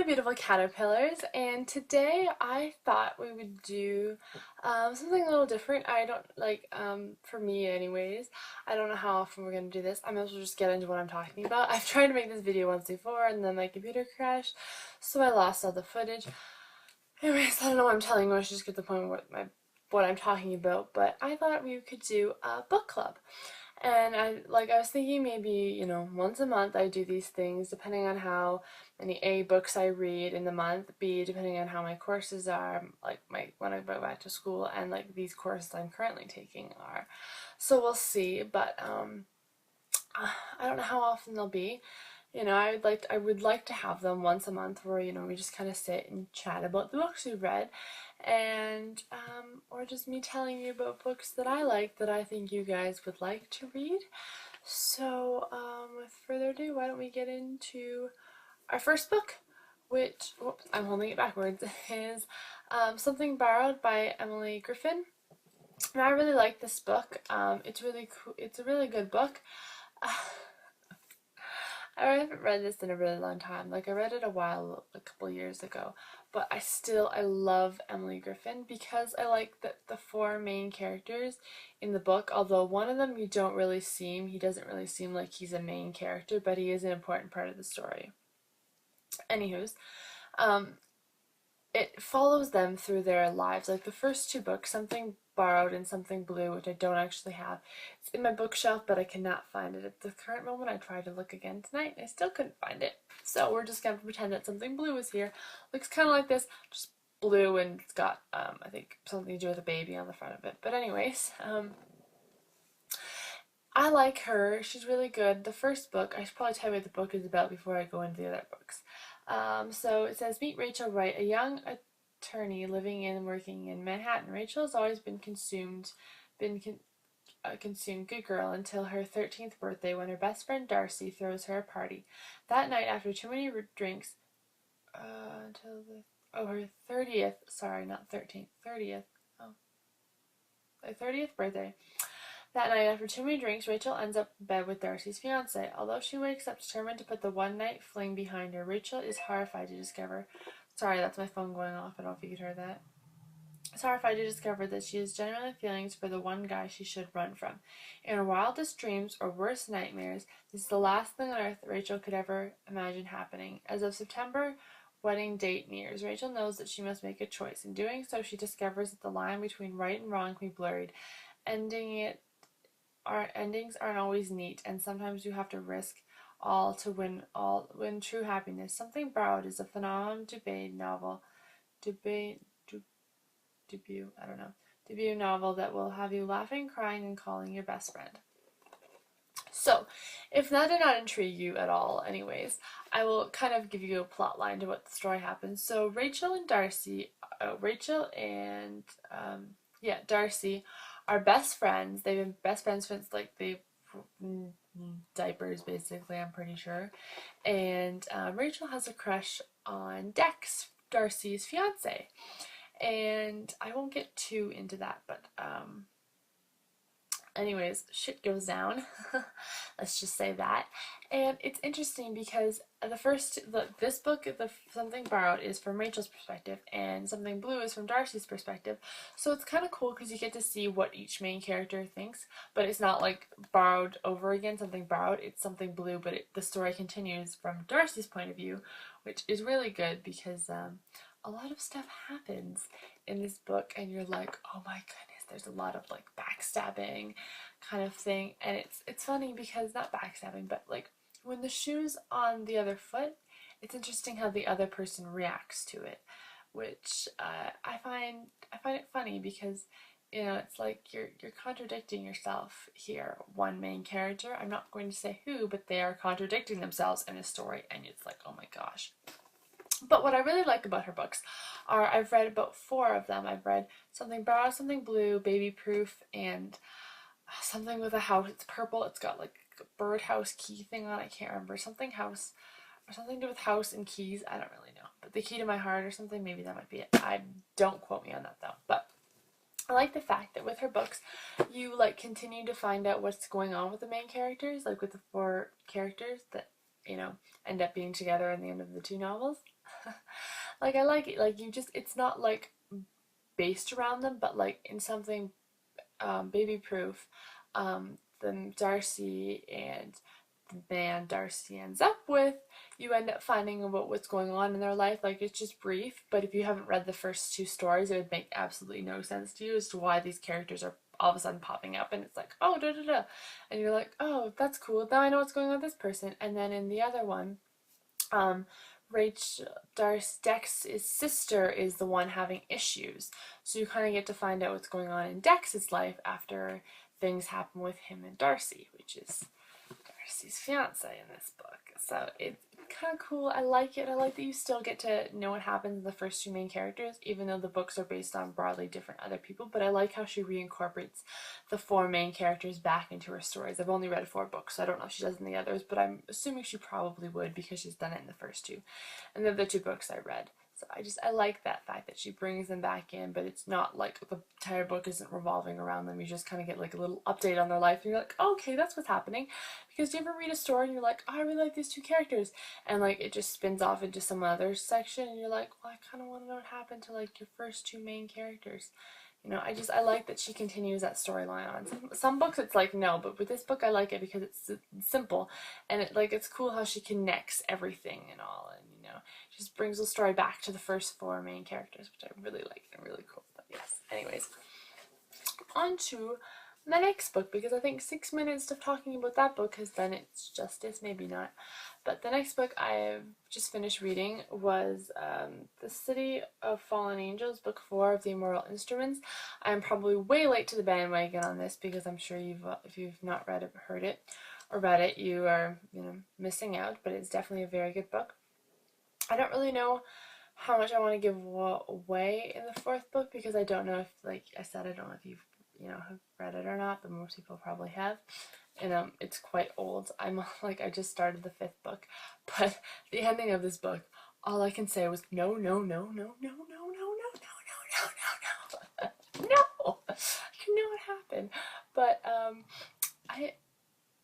my beautiful caterpillars, and today I thought we would do something a little different. I don't like, for me anyways, I don't know how often we're going to do this. I might as well just get into what I'm talking about. I've tried to make this video once before and then my computer crashed, so I lost all the footage. Anyways, I don't know what I'm telling you, I should just get to the point with what I'm talking about, but I thought we could do a book club. And I was thinking maybe, once a month I do these things depending on how many A books I read in the month, B depending on how my courses are, like when I go back to school, and like these courses I'm currently taking are. So we'll see, but I don't know how often they'll be. I would like to have them once a month where, we just kind of sit and chat about the books we've read, and or just me telling you about books that I like that I think you guys would like to read. So with further ado, why don't we get into our first book, which, whoops, I'm holding it backwards, is Something Borrowed by Emily Griffin. And I really like this book. It's really cool. It's a really good book. I haven't read this in a really long time. Like, I read it a couple years ago, but I love Emily Griffin because I like that the four main characters in the book, although one of them he doesn't really seem like he's a main character, but he is an important part of the story. Anywho's, um, it follows them through their lives. Like the first two books, Something Borrowed and Something Blue, which I don't actually have. It's in my bookshelf, but I cannot find it at the current moment. I tried to look again tonight, and I still couldn't find it. So we're just going to pretend that Something Blue is here. Looks kind of like this, just blue, and it's got, I think, something to do with a baby on the front of it. But anyways, I like her. She's really good. The first book, I should probably tell you what the book is about before I go into the other books. So it says, meet Rachel Wright, a young attorney living and working in Manhattan. Rachel has always been consumed good girl until her 13th birthday when her best friend Darcy throws her a party. That night, after too many drinks, her 30th, sorry, not 13th, 30th, her 30th birthday. That night, after too many drinks, Rachel ends up in bed with Darcy's fiancé. Although she wakes up determined to put the one-night fling behind her, Rachel is horrified to discover... Sorry, that's my phone going off. I don't know if you could hear that. Is horrified to discover that she has genuine feelings for the one guy she should run from. In her wildest dreams or worst nightmares, this is the last thing on earth Rachel could ever imagine happening. As of September wedding date nears, Rachel knows that she must make a choice. In doing so, she discovers that the line between right and wrong can be blurred. Our endings aren't always neat, and sometimes you have to risk all to win true happiness. Something Borrowed is a phenomenal debut novel that will have you laughing, crying, and calling your best friend. So, if that did not intrigue you at all, anyways, I will kind of give you a plot line to what the story happens. So Rachel and Darcy are best friends. They've been best friends since like they diapers, basically, I'm pretty sure. And Rachel has a crush on Dex, Darcy's fiance. And I won't get too into that, but anyways, shit goes down. Let's just say that. And it's interesting because this book, Something Borrowed, is from Rachel's perspective, and Something Blue is from Darcy's perspective. So it's kind of cool because you get to see what each main character thinks, but it's not like borrowed over again, Something Borrowed. It's Something Blue, but the story continues from Darcy's point of view, which is really good because a lot of stuff happens in this book, and you're like, oh my goodness, there's a lot of like backstabbing kind of thing. And it's funny because, not backstabbing, but like when the shoe's on the other foot, it's interesting how the other person reacts to it, which I find it funny because it's like you're contradicting yourself here. One main character, I'm not going to say who, but they are contradicting themselves in a story, and it's like, oh my gosh. But what I really like about her books are, I've read about 4 of them. I've read Something Borrowed, Something Blue, Baby Proof, and something with a house. It's purple. It's got like a birdhouse key thing on it. I can't remember. Something house, or something to do with house and keys. I don't really know. But The Key to My Heart or something. Maybe that might be it. Don't quote me on that though. But I like the fact that with her books, you like continue to find out what's going on with the main characters. Like with the 4 characters that end up being together in the end of the 2 novels. Like I like it. Like you just it's not like based around them, but like in something baby proof, then Darcy and the man Darcy ends up with, you end up finding about what's going on in their life. Like it's just brief, but if you haven't read the first two stories, it would make absolutely no sense to you as to why these characters are all of a sudden popping up, and it's like, oh, da da da, and you're like, oh, that's cool. Now I know what's going on with this person. And then in the other one, um, Rachel Dex's sister is the one having issues. So you kind of get to find out what's going on in Dex's life after things happen with him and Darcy, which is Darcy's fiance in this book. So it's kind of cool. I like it. I like that you still get to know what happens in the first two main characters, even though the books are based on broadly different other people. But I like how she reincorporates the four main characters back into her stories. I've only read 4 books, so I don't know if she does in the others, but I'm assuming she probably would because she's done it in the first 2. And they're the 2 books I read. So I like that fact that she brings them back in, but it's not like the entire book isn't revolving around them. You just kind of get like a little update on their life, and you're like, oh, okay, that's what's happening. Because do you ever read a story and you're like, oh, I really like these 2 characters, and like it just spins off into some other section, and you're like, well, I kind of want to know what happened to like your first 2 main characters. You know, I like that she continues that storyline on. Some books it's like no, but with this book I like it because it's simple, and it's cool how she connects everything and all, and you know, she just brings the story back to the first 4 main characters, which I really like and really cool. But yes, anyways, on to the next book, because I think 6 minutes of talking about that book has done its justice, maybe not. But the next book I've just finished reading was The City of Fallen Angels, Book 4 of the Immortal Instruments. I'm probably way late to the bandwagon on this because I'm sure if you've not read it, heard it, or read it, you are, you know, missing out, but it's definitely a very good book. I don't really know how much I want to give away in the 4th book because I don't know if, like I said, I don't know if you've, you know, have read it or not, but most people probably have. And it's quite old. I'm like, I just started the 5th book, but the ending of this book, all I can say was no, no, no, no, no, no, no, no, no, no, no, no, no, no. You know what happened, but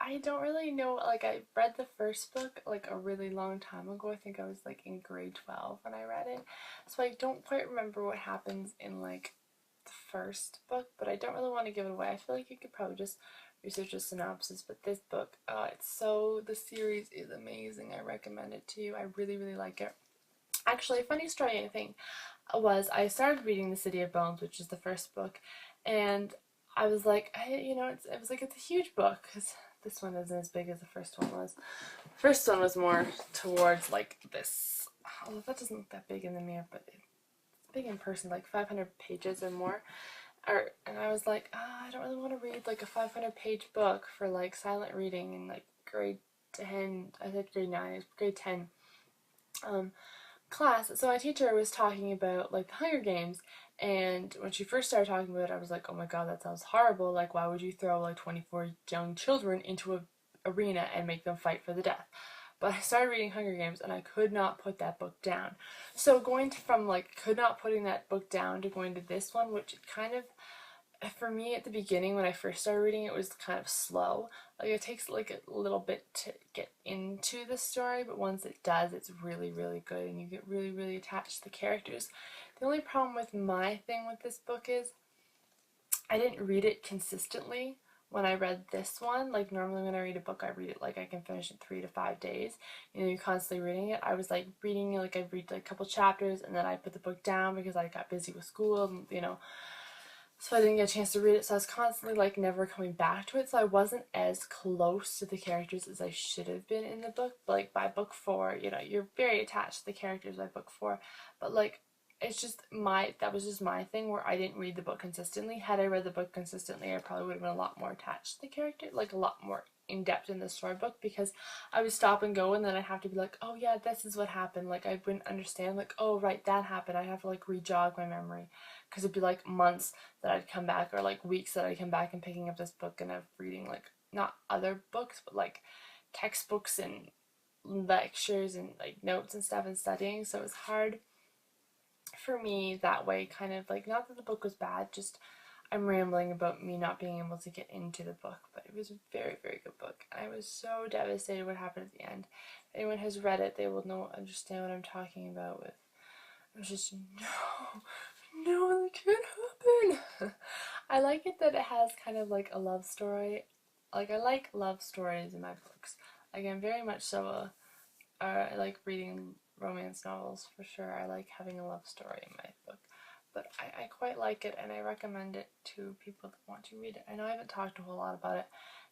I don't really know. Like I read the first book like a really long time ago. I think I was like in grade 12 when I read it, so I don't quite remember what happens in like the first book, but I don't really want to give it away. I feel like you could probably just research a synopsis, but this book, the series is amazing. I recommend it to you. I really, really like it. Actually, a funny story, I think, was I started reading The City of Bones, which is the first book, and I was like, it's a huge book, because this one isn't as big as the first one was. The first one was more towards like this, although that doesn't look that big in the mirror, but it's big in person, like 500 pages or more. And I was like, I don't really want to read like a 500-page book for like silent reading in like grade 10, I said grade 9, it's grade 10 class. So my teacher was talking about like the Hunger Games, and when she first started talking about it, I was like, oh my god, that sounds horrible. Like, why would you throw like 24 young children into a arena and make them fight for the death? But I started reading Hunger Games and I could not put that book down. So from like could not putting that book down to going to this one, which kind of, for me at the beginning when I first started reading it, was kind of slow. Like it takes like a little bit to get into the story, but once it does, it's really, really good and you get really, really attached to the characters. The only problem with my thing with this book is I didn't read it consistently when I read this one. Like normally when I read a book, I read it like I can finish in 3 to 5 days. You know, you're constantly reading it. I was like reading it, like I'd read like a couple chapters and then I put the book down because I got busy with school and, you know, so I didn't get a chance to read it. So I was constantly like never coming back to it. So I wasn't as close to the characters as I should have been in the book. But like by book 4, you know, you're very attached to the characters by book 4. But like it's just that was just my thing where I didn't read the book consistently. Had I read the book consistently, I probably would have been a lot more attached to the character, like a lot more in depth in the storybook, because I would stop and go and then I'd have to be like, oh yeah, this is what happened. Like I wouldn't understand, like, oh right, that happened. I'd have to like re-jog my memory, because it'd be like months that I'd come back, or like weeks that I'd come back and picking up this book and of reading like not other books but like textbooks and lectures and like notes and stuff and studying. So it was hard for me that way, kind of like, not that the book was bad, just I'm rambling about me not being able to get into the book, but it was a very, very good book. I was so devastated what happened at the end. If anyone has read it, they will understand what I'm talking about with. I was just, no, that can't happen. I like it that it has kind of like a love story. Like, I like love stories in my books. Like, I'm very much so I like reading romance novels for sure. I like having a love story in my book. But I quite like it, and I recommend it to people that want to read it. I know I haven't talked a whole lot about it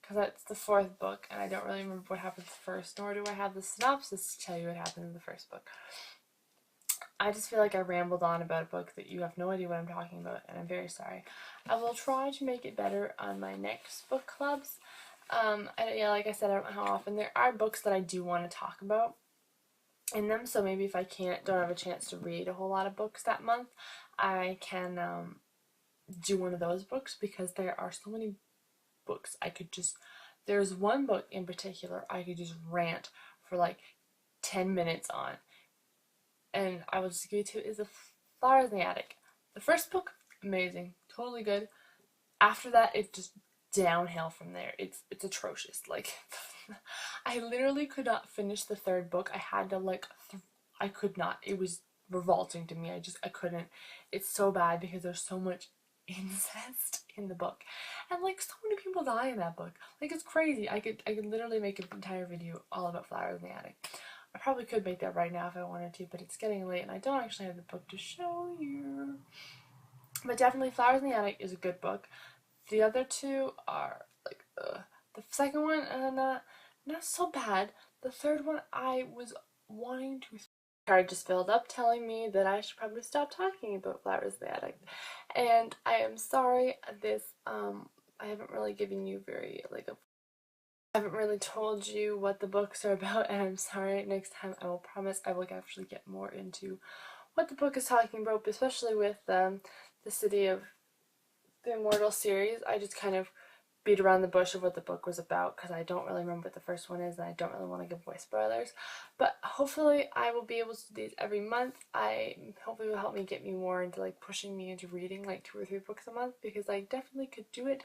because it's the 4th book, and I don't really remember what happens first, nor do I have the synopsis to tell you what happened in the 1st book. I just feel like I rambled on about a book that you have no idea what I'm talking about, and I'm very sorry. I will try to make it better on my next book clubs. Yeah, like I said, I don't know how often. There are books that I do want to talk about in them, so maybe if I don't have a chance to read a whole lot of books that month, I can do one of those books, because there are so many books I could just, there's one book in particular I could just rant for like 10 minutes on, and I will just give it to you, is The Flowers in the Attic. The first book, amazing, totally good. After that, it just downhill from there. It's atrocious. Like, I literally could not finish the 3rd book. I had to I could not. It was revolting to me. I couldn't. It's so bad because there's so much incest in the book, and like so many people die in that book. Like, it's crazy. I could literally make an entire video all about Flowers in the Attic. I probably could make that right now if I wanted to, but it's getting late and I don't actually have the book to show you. But definitely Flowers in the Attic is a good book. The other 2 are like, the second one, not so bad. The 3rd one, I was wanting to. Card just filled up, telling me that I should probably stop talking about Flowers in the Attic, and I am sorry. I haven't really given you I haven't really told you what the books are about, and I'm sorry. Next time I will promise I will actually get more into what the book is talking about, especially with the City of the Immortal series. I just kind of beat around the bush of what the book was about because I don't really remember what the first one is, and I don't really want to give away spoilers. But hopefully I will be able to do these every month. Hopefully it will help me get me more into like pushing me into reading like 2 or 3 books a month, because I definitely could do it.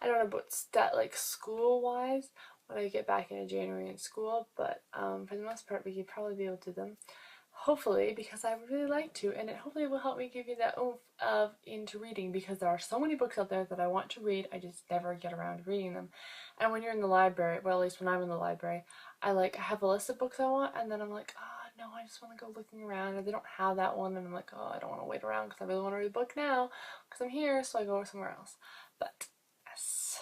I don't know about like school wise when I get back into January in school, but for the most part we could probably be able to do them. Hopefully, because I would really like to, and it hopefully will help me give you that oomph of into reading, because there are so many books out there that I want to read, I just never get around to reading them. And when you're in the library, well, at least when I'm in the library, I have a list of books I want, and then I'm like, oh no, I just want to go looking around, or they don't have that one, and I'm like, oh, I don't want to wait around because I really want to read the book now because I'm here, so I go somewhere else. But yes.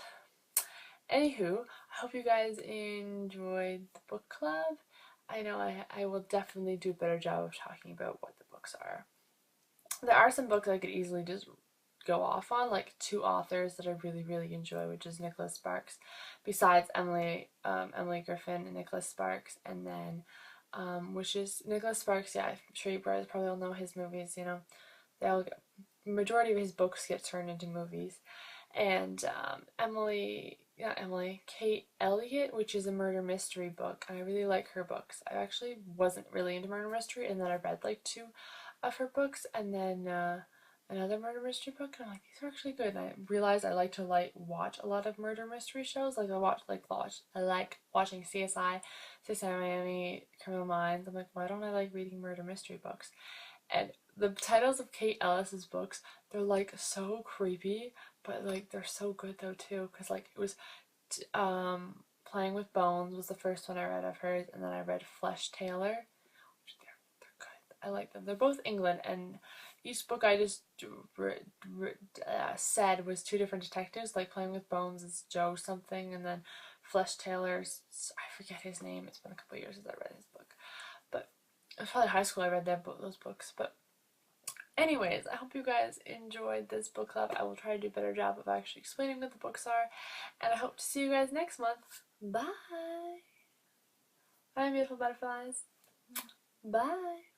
Anywho, I hope you guys enjoyed the book club. I know I will definitely do a better job of talking about what the books are. There are some books I could easily just go off on, like 2 authors that I really, really enjoy, which is Nicholas Sparks, besides Emily Griffin and Nicholas Sparks, and then, which is Nicholas Sparks, yeah, I'm sure you guys probably all know his movies, you know, the majority of his books get turned into movies. And Kate Elliott, which is a murder mystery book, and I really like her books. I actually wasn't really into murder mystery, and then I read like 2 of her books, and then another murder mystery book, and I'm like, these are actually good. And I realized I like to watch a lot of murder mystery shows. Like I like watching CSI Miami, Criminal Minds. I'm like, why don't I like reading murder mystery books? And the titles of Kate Ellis's books, they're like so creepy, but like they're so good though too, because like it was Playing with Bones was the first one I read of hers, and then I read Flesh Taylor, which they're good. I like them. They're both England, and each book I just said was 2 different detectives. Like Playing with Bones is Joe something, and then Flesh Taylor's, I forget his name. It's been a couple of years since I read his book, but it was probably high school I read those books. But anyways, I hope you guys enjoyed this book club. I will try to do a better job of actually explaining what the books are, and I hope to see you guys next month. Bye! Bye, beautiful butterflies. Bye!